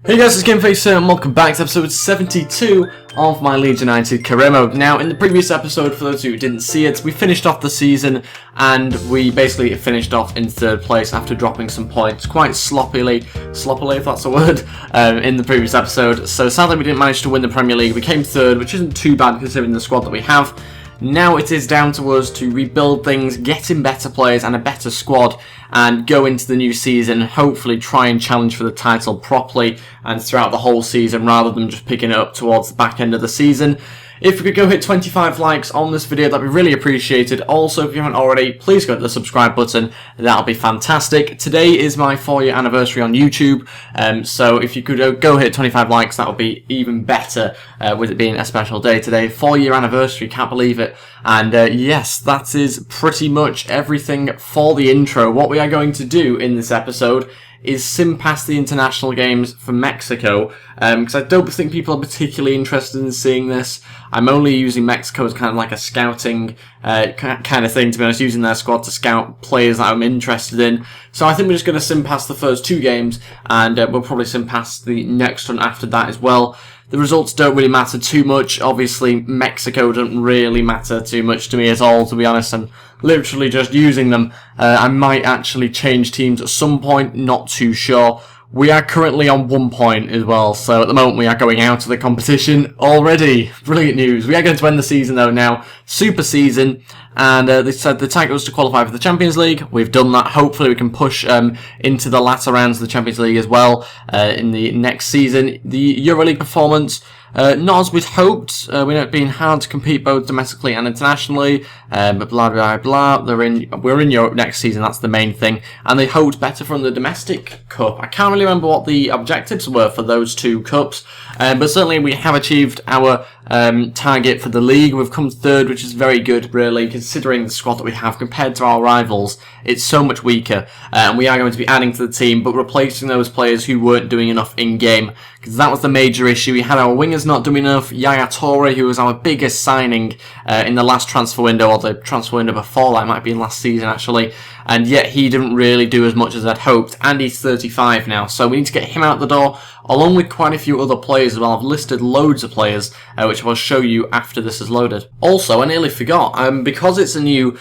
Hey guys, it's Gameface here and welcome back to episode 72 of my Leeds United career mode. Now, in the previous episode, for those who didn't see it, we finished off the season and we basically finished off in third place after dropping some points quite sloppily if that's a word, in the previous episode. So sadly we didn't manage to win the Premier League. We came third, which isn't too bad considering the squad that we have. Now it is down to us to rebuild things, get in better players and a better squad, and go into the new season, hopefully try and challenge for the title properly and throughout the whole season rather than just picking it up towards the back end of the season. If we could go hit 25 likes on this video, that'd be really appreciated. Also, if you haven't already, please go to the subscribe button. That'll be fantastic. Today is my 4-year anniversary on YouTube, so if you could go hit 25 likes, that would be even better, with it being a special day today. 4-year anniversary, can't believe it. And yes, that is pretty much everything for the intro. What we are going to do in this episode is sim past the international games for Mexico, because I don't think people are particularly interested in seeing this. I'm only using Mexico as kind of like a scouting kind of thing, to be honest, using their squad to scout players that I'm interested in. So I think we're just going to sim past the first 2 games, and we'll probably sim past the next one after that as well. The results don't really matter too much. Obviously, Mexico doesn't really matter too much to me at all, to be honest. I'm literally just using them. I might actually change teams at some point, not too sure. We are currently on 1 point as well, so at the moment we are going out of the competition already. Brilliant news. We are going to end the season though now. Super season. And they said the target was to qualify for the Champions League. We've done that. Hopefully we can push into the latter rounds of the Champions League as well in the next season. The EuroLeague performance, not as we'd hoped. We know it being hard to compete both domestically and internationally, but blah blah blah. We're in Europe next season, that's the main thing. And they hoped better from the domestic cup. I can't really remember what the objectives were for those 2 cups, but certainly we have achieved our target for the league. We've come third, which is very good, really, considering the squad that we have compared to our rivals. It's so much weaker, and we are going to be adding to the team, but replacing those players who weren't doing enough in-game, because that was the major issue. We had our wingers not doing enough. Yaya Toure, who was our biggest signing in the last transfer window, or the transfer window before that, might be in last season actually, and yet he didn't really do as much as I'd hoped, and he's 35 now, so we need to get him out the door, along with quite a few other players as well. I've listed loads of players, which I'll show you after this is loaded. Also, I nearly forgot, because it's a new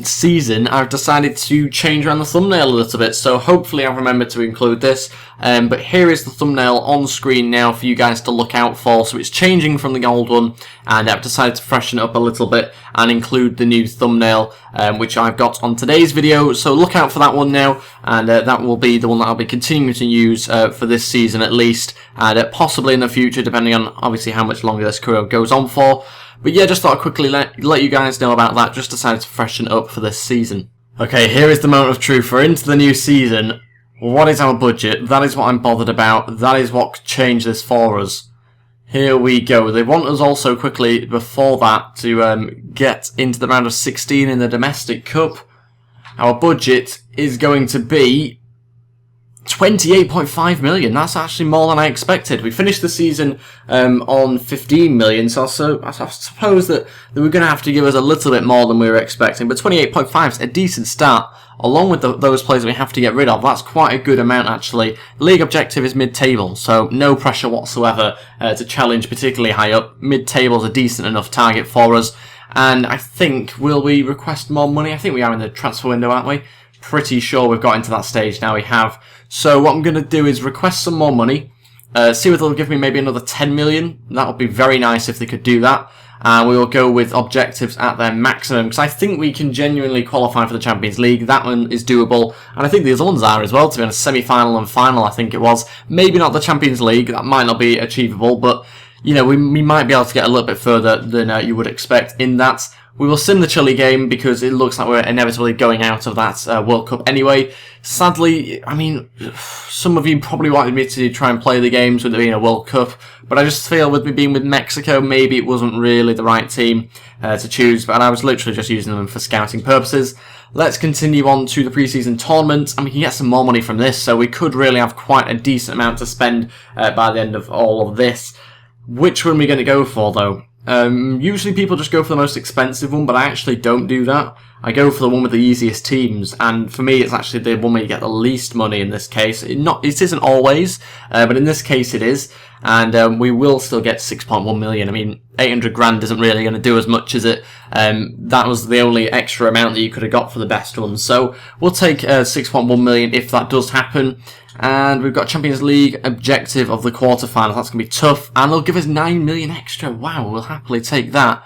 season, I've decided to change around the thumbnail a little bit, so hopefully I'll remember to include this, but here is the thumbnail on screen now for you guys to look out for. So it's changing from the old one, and I've decided to freshen it up a little bit and include the new thumbnail, which I've got on today's video, so look out for that one now, and that will be the one that I'll be continuing to use for this season at least, and possibly in the future, depending on obviously how much longer this career goes on for. But yeah, just thought I'd quickly let you guys know about that. Just decided to freshen it up for this season. Okay, here is the moment of truth. We're into the new season. What is our budget? That is what I'm bothered about. That is what could change this for us. Here we go. They want us also quickly before that to get into the round of 16 in the domestic cup. Our budget is going to be 28.5 million. That's actually more than I expected. We finished the season on 15 million, so I suppose that they were going to have to give us a little bit more than we were expecting, but 28.5 is a decent start. Along with those players that we have to get rid of, that's quite a good amount actually. The league objective is mid-table, so no pressure whatsoever to challenge particularly high up. Mid-table is a decent enough target for us, and I think, will we request more money? I think we are in the transfer window, aren't we? Pretty sure we've got into that stage now, we have. So what I'm going to do is request some more money, see if they'll give me maybe another 10 million. That would be very nice if they could do that. We will go with objectives at their maximum, because I think we can genuinely qualify for the Champions League. That one is doable, and I think the other ones are as well, to be honest. Semi-final and final, I think it was. Maybe not the Champions League, that might not be achievable, but, you know, we might be able to get a little bit further than you would expect in that. We will sim the Chile game because it looks like we're inevitably going out of that World Cup anyway. Sadly, I mean, some of you probably wanted me to try and play the games with it being a World Cup, but I just feel with me being with Mexico, maybe it wasn't really the right team to choose, but I was literally just using them for scouting purposes. Let's continue on to the pre-season tournament, and we can get some more money from this, so we could really have quite a decent amount to spend by the end of all of this. Which one are we going to go for, though? Usually people just go for the most expensive one, but I actually don't do that. I go for the one with the easiest teams, and for me it's actually the one where you get the least money in this case. It isn't always, but in this case it is, and we will still get 6.1 million. I mean, 800 grand isn't really going to do as much as it. That was the only extra amount that you could have got for the best one, so we'll take 6.1 million if that does happen. And we've got Champions League objective of the quarterfinals. That's going to be tough. And they'll give us 9 million extra. Wow, we'll happily take that.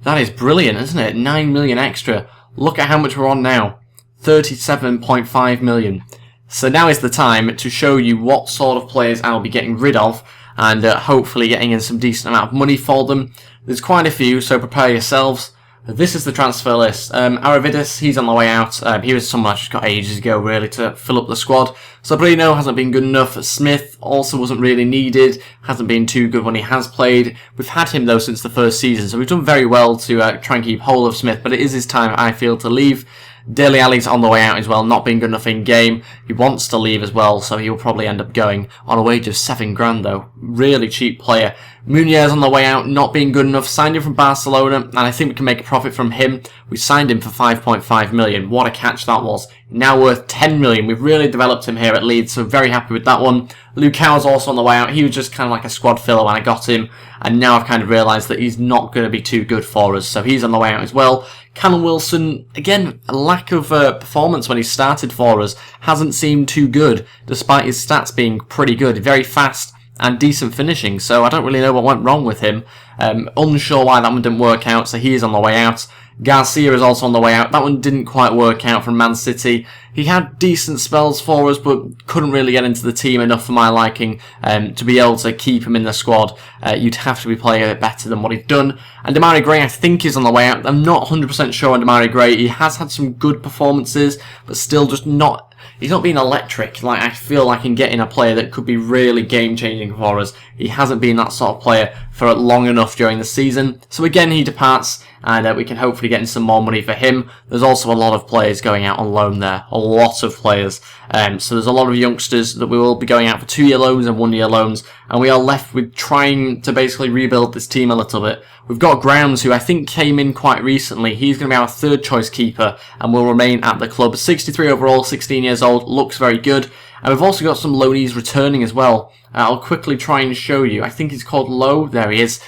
That is brilliant, isn't it? 9 million extra. Look at how much we're on now. 37.5 million. So now is the time to show you what sort of players I'll be getting rid of. And hopefully getting in some decent amount of money for them. There's quite a few, so prepare yourselves. This is the transfer list. Aravidis, he's on the way out. He was someone I just got ages ago, really, to fill up the squad. Sabrino hasn't been good enough. Smith also wasn't really needed. Hasn't been too good when he has played. We've had him, though, since the first season, so we've done very well to try and keep hold of Smith, but it is his time, I feel, to leave. Dele Alli's on the way out as well, not being good enough in game. He wants to leave as well, so he'll probably end up going on a wage of 7 grand though. Really cheap player. Munier on the way out, not being good enough. Signed him from Barcelona, and I think we can make a profit from him. We signed him for 5.5 million. What a catch that was. Now worth 10 million. We've really developed him here at Leeds, so very happy with that one. Lucau's also on the way out. He was just kind of like a squad filler when I got him, and now I've kind of realised that he's not going to be too good for us, so he's on the way out as well. Callum Wilson, again, a lack of performance when he started for us. Hasn't seemed too good, despite his stats being pretty good. Very fast and decent finishing, so I don't really know what went wrong with him. Unsure why that one didn't work out, so he is on the way out. Garcia is also on the way out. That one didn't quite work out from Man City. He had decent spells for us, but couldn't really get into the team enough for my liking to be able to keep him in the squad. You'd have to be playing a bit better than what he'd done. And Demarai Gray, I think, is on the way out. I'm not 100% sure on Demarai Gray. He has had some good performances, but still just not... He's not been electric. Like, I feel like in getting a player that could be really game-changing for us. He hasn't been that sort of player for long enough during the season. So again, he departs, and we can hopefully get in some more money for him. There's also a lot of players going out on loan there. A lot of players. So there's a lot of youngsters that we will be going out for 2-year loans and 1-year loans. And we are left with trying to basically rebuild this team a little bit. We've got Grounds, who I think came in quite recently. He's going to be our third choice keeper and will remain at the club. 63 overall, 16 years old, looks very good. And we've also got some loanees returning as well. I'll quickly try and show you. I think he's called Lowe. There he is.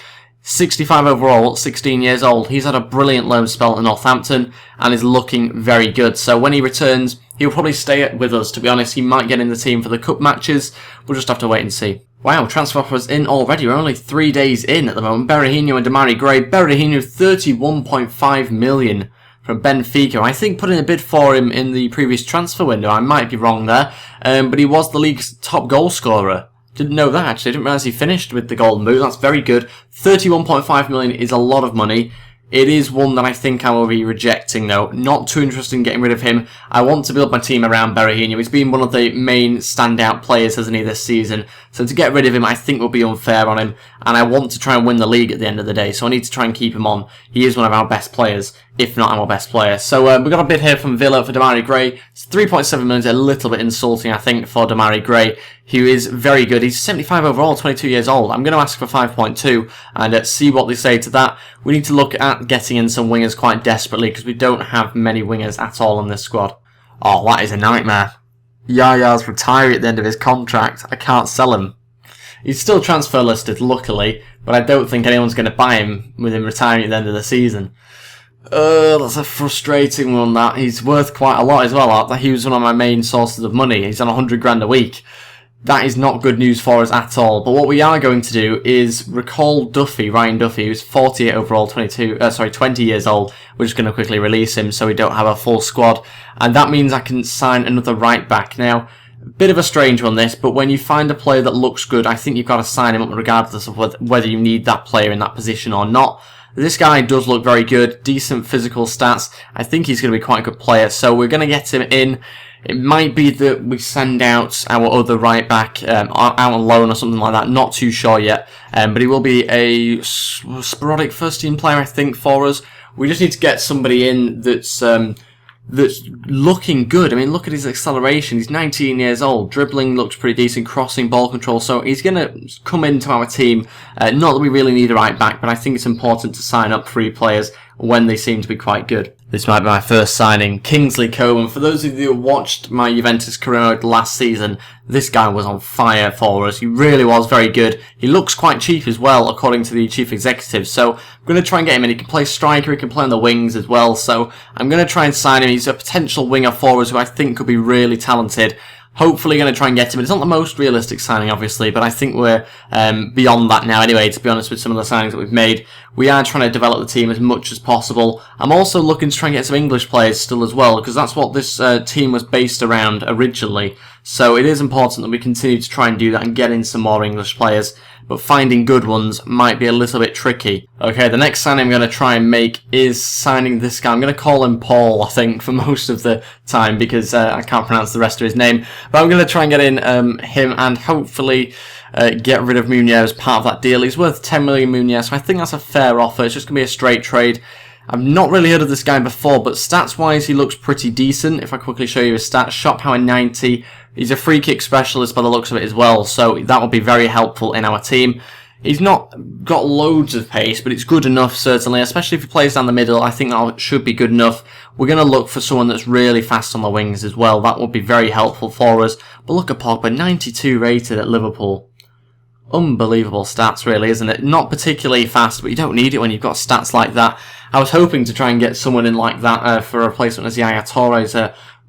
65 overall, 16 years old. He's had a brilliant loan spell at Northampton and is looking very good. So when he returns, he'll probably stay with us. To be honest, he might get in the team for the cup matches. We'll just have to wait and see. Wow, transfer offers in already. We're only 3 days in at the moment. Berahino and Demarai Gray. Berahino, 31.5 million from Benfica. I think put in a bid for him in the previous transfer window. I might be wrong there. But he was the league's top goal scorer. Didn't know that, actually. Didn't realise he finished with the Golden Boot. That's very good. 31.5 million is a lot of money. It is one that I think I will be rejecting, though. Not too interested in getting rid of him. I want to build my team around Berahino. He's been one of the main standout players, hasn't he, this season? So to get rid of him, I think will be unfair on him. And I want to try and win the league at the end of the day, so I need to try and keep him on. He is one of our best players, if not our best player. So we've got a bid here from Villa for Demarai Gray. It's 3.7 million, a little bit insulting, I think, for Demarai Gray, who is very good. He's 75 overall, 22 years old. I'm going to ask for 5.2 and see what they say to that. We need to look at getting in some wingers quite desperately because we don't have many wingers at all in this squad. Oh, that is a nightmare. Yaya's retiring at the end of his contract. I can't sell him. He's still transfer listed, luckily, but I don't think anyone's going to buy him with him retiring at the end of the season. That's a frustrating one, that. He's worth quite a lot as well. He was one of my main sources of money. He's on 100 grand a week. That is not good news for us at all. But what we are going to do is recall Duffy, Ryan Duffy, who's 48 overall, 20 years old. We're just going to quickly release him so we don't have a full squad. And that means I can sign another right back. Now, a bit of a strange one this, but when you find a player that looks good, I think you've got to sign him up regardless of whether you need that player in that position or not. This guy does look very good, decent physical stats. I think he's going to be quite a good player, so we're going to get him in. It might be that we send out our other right back out on loan or something like that. Not too sure yet. But he will be a sporadic first team player, I think, for us. We just need to get somebody in that's that's looking good. I mean, look at his acceleration. He's 19 years old. Dribbling looks pretty decent. Crossing, ball control. So he's going to come into our team. Not that we really need a right back, but I think it's important to sign up free players when they seem to be quite good. This might be my first signing, Kingsley Coman. For those of you who watched my Juventus career mode last season, this guy was on fire for us. He really was very good. He looks quite cheap as well, according to the chief executive. So I'm going to try and get him in. He can play striker, he can play on the wings as well. So I'm going to try and sign him. He's a potential winger for us who I think could be really talented. Hopefully going to try and get him. It's not the most realistic signing, obviously, but I think we're beyond that now anyway, to be honest, with some of the signings that we've made. We are trying to develop the team as much as possible. I'm also looking to try and get some English players still as well, because that's what this team was based around originally. So it is important that we continue to try and do that and get in some more English players. But finding good ones might be a little bit tricky. Okay, the next signing I'm going to try and make is signing this guy. I'm going to call him Paul, I think, for most of the time, because I can't pronounce the rest of his name. But I'm going to try and get in him and hopefully get rid of Munier as part of that deal. He's worth 10 million Munier, so I think that's a fair offer. It's just going to be a straight trade. I've not really heard of this guy before, but stats-wise, he looks pretty decent. If I quickly show you his stats, shot power 90. He's a free kick specialist by the looks of it as well, so that will be very helpful in our team. He's not got loads of pace, but it's good enough, certainly, especially if he plays down the middle. I think that should be good enough. We're going to look for someone that's really fast on the wings as well. That would be very helpful for us. But look at Pogba, 92 rated at Liverpool. Unbelievable stats, really, isn't it? Not particularly fast, but you don't need it when you've got stats like that. I was hoping to try and get someone in like that for a replacement as Yaya Torres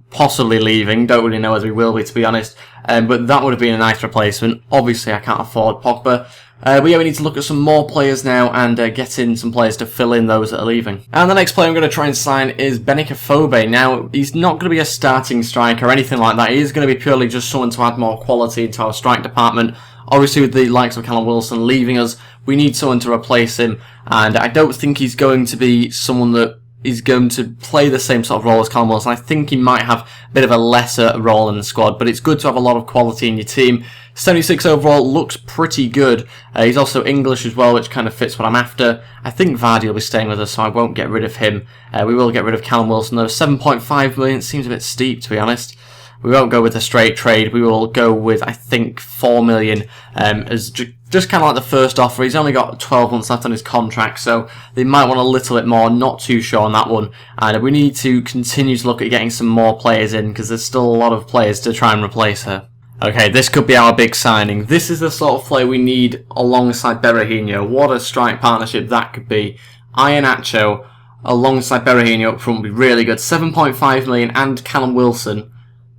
possibly leaving. Don't really know whether he will be, to be honest. But that would have been a nice replacement. Obviously, I can't afford Pogba. But yeah, we need to look at some more players now and get in some players to fill in those that are leaving. And the next player I'm going to try and sign is Benik Afobe. Now, he's not going to be a starting striker or anything like that. He is going to be purely just someone to add more quality into our strike department. Obviously, with the likes of Callum Wilson leaving us, we need someone to replace him. And I don't think he's going to be someone that is going to play the same sort of role as Callum Wilson. I think he might have a bit of a lesser role in the squad, but it's good to have a lot of quality in your team. 76 overall looks pretty good. He's also English as well, which kind of fits what I'm after. I think Vardy will be staying with us, so I won't get rid of him. We will get rid of Callum Wilson, though. 7.5 million seems a bit steep, to be honest. We won't go with a straight trade. We will go with, I think, 4 million as just kind of like the first offer. He's only got 12 months left on his contract, so they might want a little bit more. Not too sure on that one. And we need to continue to look at getting some more players in, because there's still a lot of players to try and replace her. Okay, this could be our big signing. This is the sort of player we need alongside Berahino. What a strike partnership that could be. Iheanacho alongside Berahino up front would be really good. 7.5 million and Callum Wilson.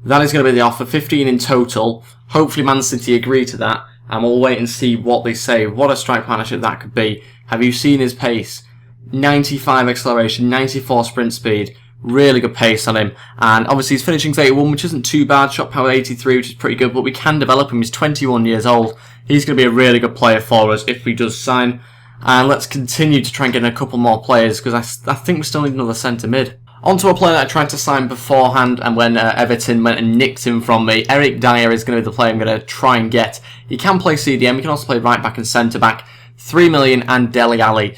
That is going to be the offer, 15 in total. Hopefully Man City agree to that, and we'll wait and see what they say. What a strike partnership that could be. Have you seen his pace? 95 acceleration, 94 sprint speed. Really good pace on him. And obviously his finishing's 81, which isn't too bad. Shot power 83, which is pretty good, but we can develop him. He's 21 years old. He's going to be a really good player for us if he does sign. And let's continue to try and get in a couple more players, because I think we still need another centre mid. Onto a player that I tried to sign beforehand, and when Everton went and nicked him from me. Eric Dyer is going to be the player I'm going to try and get. He can play CDM, he can also play right back and centre back. 3 million and Dele Alli.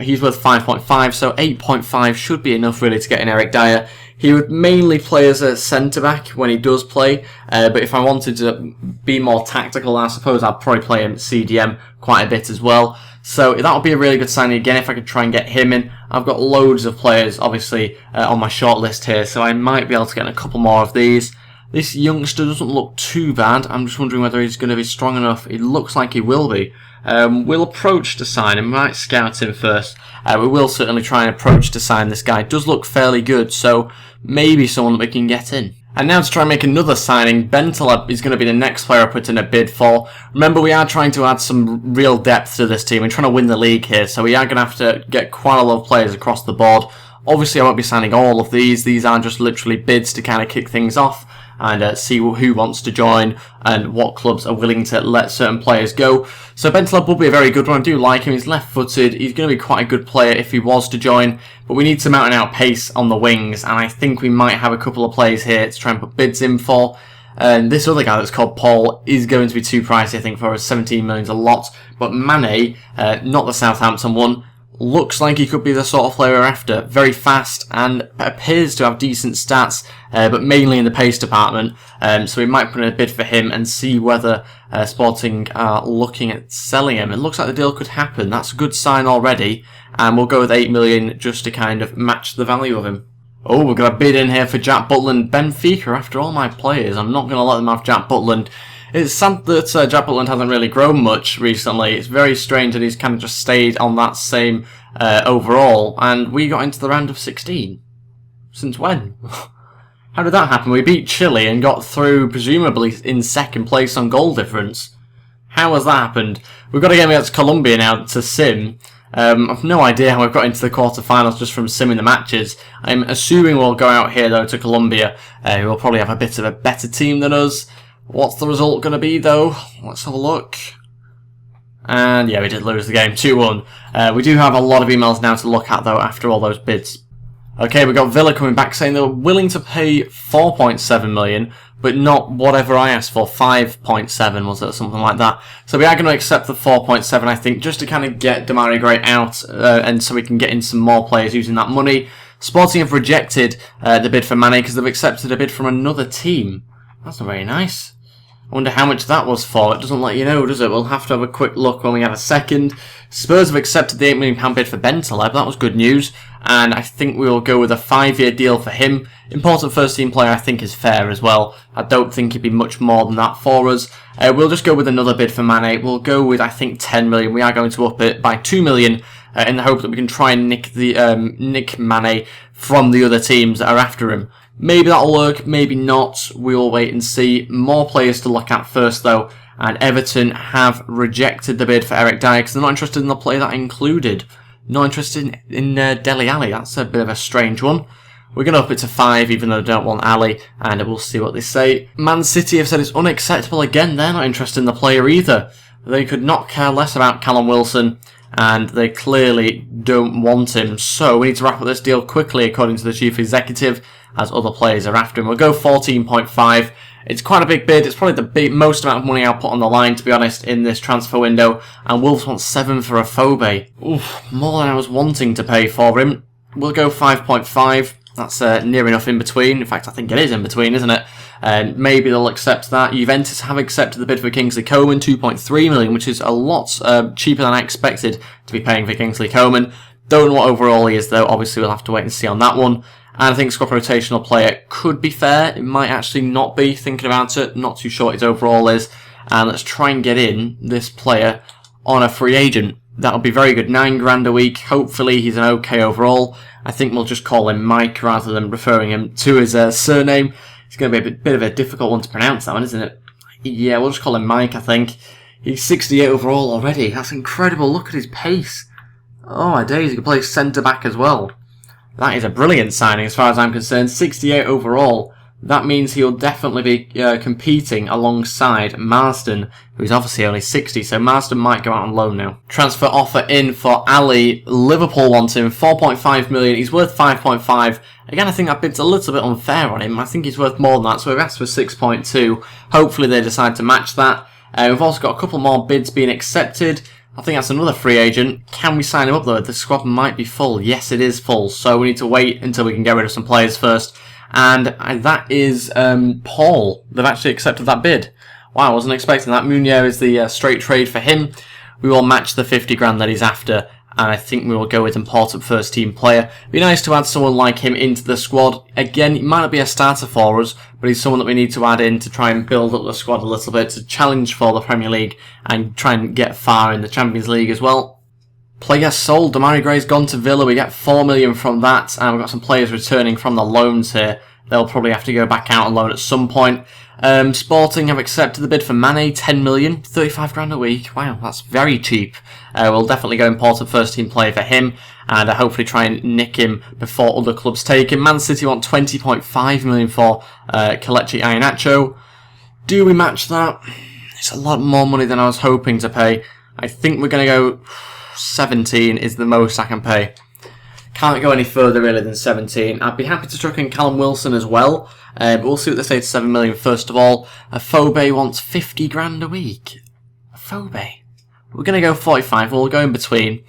He's worth 5.5, so 8.5 should be enough really to get in Eric Dyer. He would mainly play as a centre-back when he does play, but if I wanted to be more tactical, I suppose I'd probably play him CDM quite a bit as well. So that would be a really good signing again if I could try and get him in. I've got loads of players, obviously, on my short list here, so I might be able to get in a couple more of these. This youngster doesn't look too bad. I'm just wondering whether he's going to be strong enough. It looks like he will be. We'll approach to sign him. We might scout him first. We will certainly try and approach to sign this guy. Does look fairly good, so maybe someone that we can get in. And now to try and make another signing, Bentaleb is going to be the next player I put in a bid for. Remember, we are trying to add some real depth to this team. We're trying to win the league here, so we are going to have to get quite a lot of players across the board. Obviously, I won't be signing all of these. These are just literally bids to kind of kick things off and see who wants to join and what clubs are willing to let certain players go. So Bentaleb will be a very good one. I do like him. He's left-footed. He's going to be quite a good player if he was to join, but we need some out-and-out pace on the wings, and I think we might have a couple of players here to try and put bids in for. And this other guy that's called Paul is going to be too pricey, I think, for us. 17 million is a lot. But Mane, not the Southampton one, looks like he could be the sort of player we're after. Very fast and appears to have decent stats, but mainly in the pace department. So we might put in a bid for him and see whether Sporting are looking at selling him. It looks like the deal could happen. That's a good sign already. And we'll go with 8 million just to kind of match the value of him. Oh, we're going to bid in here for Jack Butland. Benfica, after all my players. I'm not going to let them have Jack Butland. It's sad that Jack Butland hasn't really grown much recently. It's very strange that he's kind of just stayed on that same overall. And we got into the round of 16. Since when? How did that happen? We beat Chile and got through, presumably, in second place on goal difference. How has that happened? We've got a game against Colombia now to sim. I've no idea how we've got into the quarterfinals just from simming the matches. I'm assuming we'll go out here, though, to Colombia, who will probably have a bit of a better team than us. What's the result going to be, though? Let's have a look. And, yeah, we did lose the game, 2-1. We do have a lot of emails now to look at, though, after all those bids. Okay, we got Villa coming back saying they were willing to pay 4.7 million, but not whatever I asked for, 5.7 was it, something like that. So we are going to accept the 4.7, I think, just to kind of get Demarai Gray out, and so we can get in some more players using that money. Sporting have rejected the bid for Mane because they've accepted a bid from another team. That's not very nice. I wonder how much that was for. It doesn't let you know, does it? We'll have to have a quick look when we have a second. Spurs have accepted the £8 million bid for Bentaleb. That was good news. And I think we will go with a 5-year deal for him. Important first team player I think is fair as well. I don't think he'd be much more than that for us. We'll just go with another bid for Mane. We'll go with, I think, 10 million. We are going to up it by 2 million in the hope that we can try and nick Mane from the other teams that are after him. Maybe that'll work, maybe not. We'll wait and see. More players to look at first, though. And Everton have rejected the bid for Eric Dyer because they're not interested in the player that included. Not interested in Dele Alli. That's a bit of a strange one. We're going to up it to 5, even though they don't want Ali, and we'll see what they say. Man City have said it's unacceptable again. They're not interested in the player either. They could not care less about Callum Wilson, and they clearly don't want him. So we need to wrap up this deal quickly, according to the chief executive, as other players are after him. We'll go 14.5. It's quite a big bid. It's probably the most amount of money I'll put on the line, to be honest, in this transfer window. And Wolves want 7 for Afobe. Oof, more than I was wanting to pay for him. We'll go 5.5. That's near enough in between. In fact, I think it is in between, isn't it? Maybe they'll accept that. Juventus have accepted the bid for Kingsley Coman, 2.3 million, which is a lot cheaper than I expected to be paying for Kingsley Coman. Don't know what overall he is, though. Obviously, we'll have to wait and see on that one. And I think squad rotational player could be fair. It might actually not be, thinking about it. Not too sure what his overall is. And let's try and get in this player on a free agent. That'll be very good. 9 grand a week. Hopefully he's an okay overall. I think we'll just call him Mike rather than referring him to his surname. It's going to be a bit of a difficult one to pronounce, that one, isn't it? Yeah, we'll just call him Mike, I think. He's 68 overall already. That's incredible. Look at his pace. Oh my days, he can play centre-back as well. That is a brilliant signing as far as I'm concerned. 68 overall. That means he'll definitely be competing alongside Marsden, who's obviously only 60, so Marsden might go out on loan now. Transfer offer in for Ali. Liverpool want him, 4.5 million. He's worth 5.5. Again, I think that bid's a little bit unfair on him. I think he's worth more than that, so we've asked for 6.2. Hopefully they decide to match that. We've also got a couple more bids being accepted. I think that's another free agent. Can we sign him up though? The squad might be full. Yes, it is full, so we need to wait until we can get rid of some players first. And that is Paul. They've actually accepted that bid. Wow, I wasn't expecting that. Munier is the straight trade for him. We will match the 50 grand that he's after, and I think we will go with important first team player. It'd be nice to add someone like him into the squad. Again, he might not be a starter for us, but he's someone that we need to add in to try and build up the squad a little bit, to challenge for the Premier League and try and get far in the Champions League as well. Player sold. Demarai Gray's gone to Villa. We get 4 million from that, and we've got some players returning from the loans here. They'll probably have to go back out on loan at some point. Sporting have accepted the bid for Mane, 10 million, 35 grand a week. Wow, that's very cheap. We'll definitely go important first team player for him, and hopefully try and nick him before other clubs take him. Man City want 20.5 million for Kelechi Iheanacho. Do we match that? It's a lot more money than I was hoping to pay. I think we're going to go 17 is the most I can pay. Can't go any further really than 17. I'd be happy to chuck in Callum Wilson as well. But we'll see what they say to 7 million first of all. Afobe wants 50 grand a week. Afobe. We're going to go 45. We'll go in between.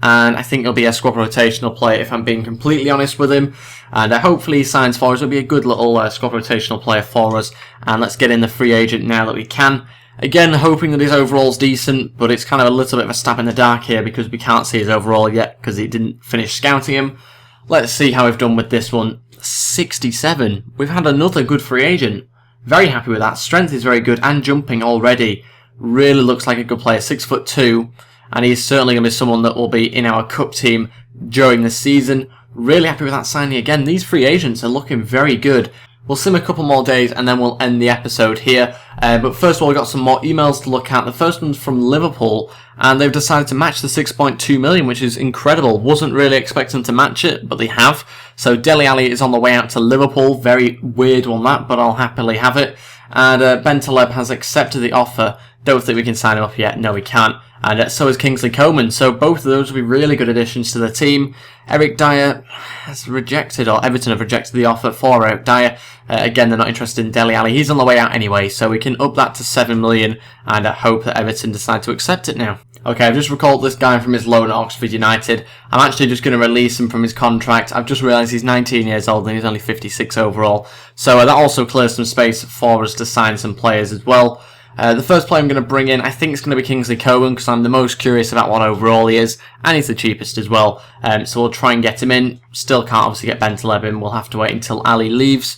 and I think he'll be a squad rotational player if I'm being completely honest with him. And hopefully he signs for us. He'll be a good little squad rotational player for us. And let's get in the free agent now that we can. Again, hoping that his overall's decent, but it's kind of a little bit of a stab in the dark here because we can't see his overall yet because he didn't finish scouting him. Let's see how we've done with this one. 67. We've had another good free agent. Very happy with that. Strength is very good and jumping already. Really looks like a good player. 6'2", and he's certainly going to be someone that will be in our cup team during the season. Really happy with that signing again. These free agents are looking very good. We'll sim a couple more days and then we'll end the episode here. But first of all, we've got some more emails to look at. The first one's from Liverpool, and they've decided to match the 6.2 million, which is incredible. Wasn't really expecting to match it, but they have. So Dele Alli is on the way out to Liverpool. Very weird on that, but I'll happily have it. And Ben Taleb has accepted the offer. Don't think we can sign him up yet. No, we can't. And so is Kingsley Coman. So both of those will be really good additions to the team. Eric Dyer has rejected, or Everton have rejected the offer for Eric Dyer. Again, they're not interested in Dele Alli. He's on the way out anyway, so we can up that to 7 million and I hope that Everton decide to accept it now. Okay, I've just recalled this guy from his loan at Oxford United. I'm actually just going to release him from his contract. I've just realised he's 19 years old and he's only 56 overall. So that also clears some space for us to sign some players as well. The first player I'm going to bring in, I think it's going to be Kingsley Coman because I'm the most curious about what overall he is, and he's the cheapest as well. So we'll try and get him in. Still can't obviously get Ben Taleb in. We'll have to wait until Ali leaves.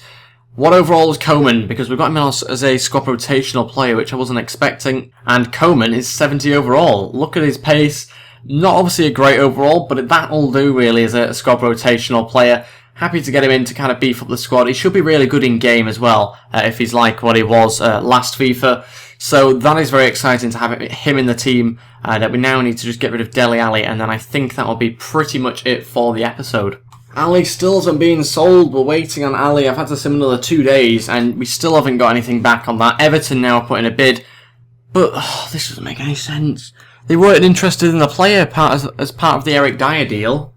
What overall is Coman? Because we've got him in as a squad rotational player, which I wasn't expecting. And Coman is 70 overall. Look at his pace. Not obviously a great overall, but that'll do really as a squad rotational player. Happy to get him in to kind of beef up the squad. He should be really good in game as well, if he's like what he was last FIFA. So that is very exciting to have him in the team. That we now need to just get rid of Dele Alli, and then I think that will be pretty much it for the episode. Ali still hasn't been sold. We're waiting on Ali. I've had to sim another 2 days, and we still haven't got anything back on that. Everton now are putting a bid, but this doesn't make any sense. They weren't interested in the player as part of the Eric Dyer deal.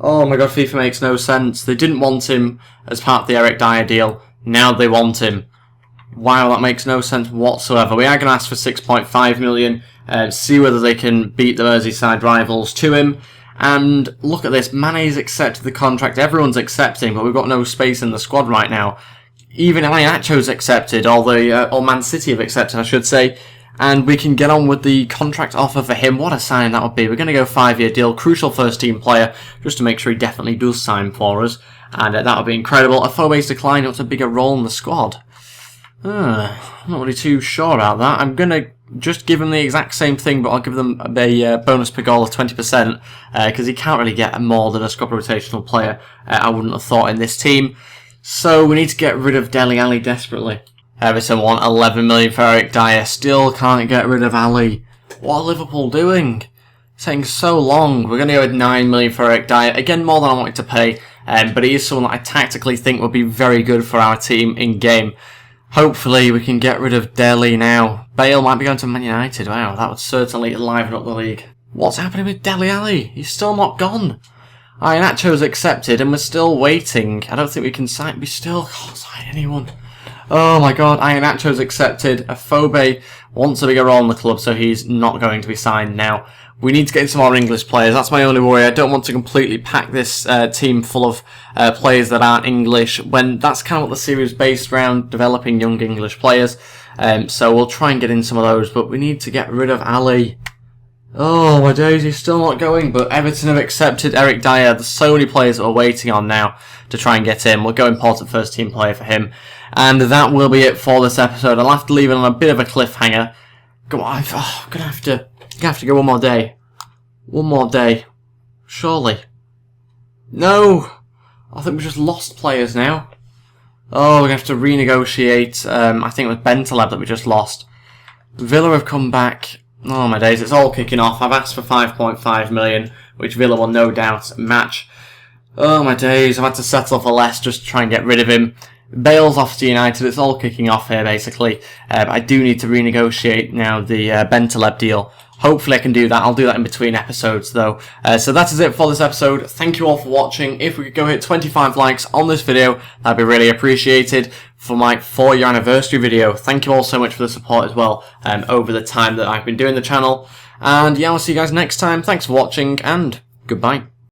Oh my god, FIFA makes no sense. They didn't want him as part of the Eric Dyer deal. Now they want him. Wow, that makes no sense whatsoever. We are going to ask for 6.5 million, see whether they can beat the Merseyside rivals to him. And look at this, Mane's accepted the contract, everyone's accepting, but we've got no space in the squad right now. Even Iheanacho's accepted, or Man City have accepted, I should say. And we can get on with the contract offer for him. What a sign that would be. We're going to go 5-year deal, crucial first team player, just to make sure he definitely does sign for us. And that would be incredible. Afobe's decline, wants a bigger role in the squad. I'm not really too sure about that. I'm going to just give him the exact same thing, but I'll give them a bonus per goal of 20%, because he can't really get more than a squad rotational player, I wouldn't have thought, in this team. So we need to get rid of Dele Alli desperately. Everton want 11 million for Eric Dyer. Still can't get rid of Ali. What are Liverpool doing? It's taking so long. We're going to go with 9 million for Eric Dyer. Again, more than I wanted to pay, but he is someone that I tactically think would be very good for our team in game. Hopefully we can get rid of Dele now. Bale might be going to Man United. Wow, that would certainly liven up the league. What's happening with Dele Alli? He's still not gone. Iheanacho's accepted and we're still waiting. I don't think we can sign. We still can't sign anyone. Oh my god, Iheanacho's accepted. Afobe wants a bigger role in the club, so he's not going to be signed now. We need to get some more English players. That's my only worry. I don't want to completely pack this team full of players that aren't English, when that's kind of what the series is based around, developing young English players. So we'll try and get in some of those, but we need to get rid of Ali. Oh my days, he's still not going, but Everton have accepted Eric Dyer. There's so many players that we're waiting on now to try and get in. We'll go important first team player for him. And that will be it for this episode. I'll have to leave it on a bit of a cliffhanger. Go on, I'm gonna have to go one more day. One more day. Surely. No! I think we just lost players now. Oh, we're gonna have to renegotiate. I think it was Ben Taleb that we just lost. Villa have come back. Oh my days, it's all kicking off. I've asked for 5.5 million, which Villa will no doubt match. Oh my days, I've had to settle for less just to try and get rid of him. Bale's off to United, it's all kicking off here basically. But I do need to renegotiate now the Ben Taleb deal Hopefully I can do that. I'll do that in between episodes though. So that is it for this episode. Thank you all for watching. If we could go hit 25 likes on this video, that'd be really appreciated for my 4-year anniversary video. Thank you all so much for the support as well over the time that I've been doing the channel. And yeah, I'll see you guys next time. Thanks for watching and goodbye.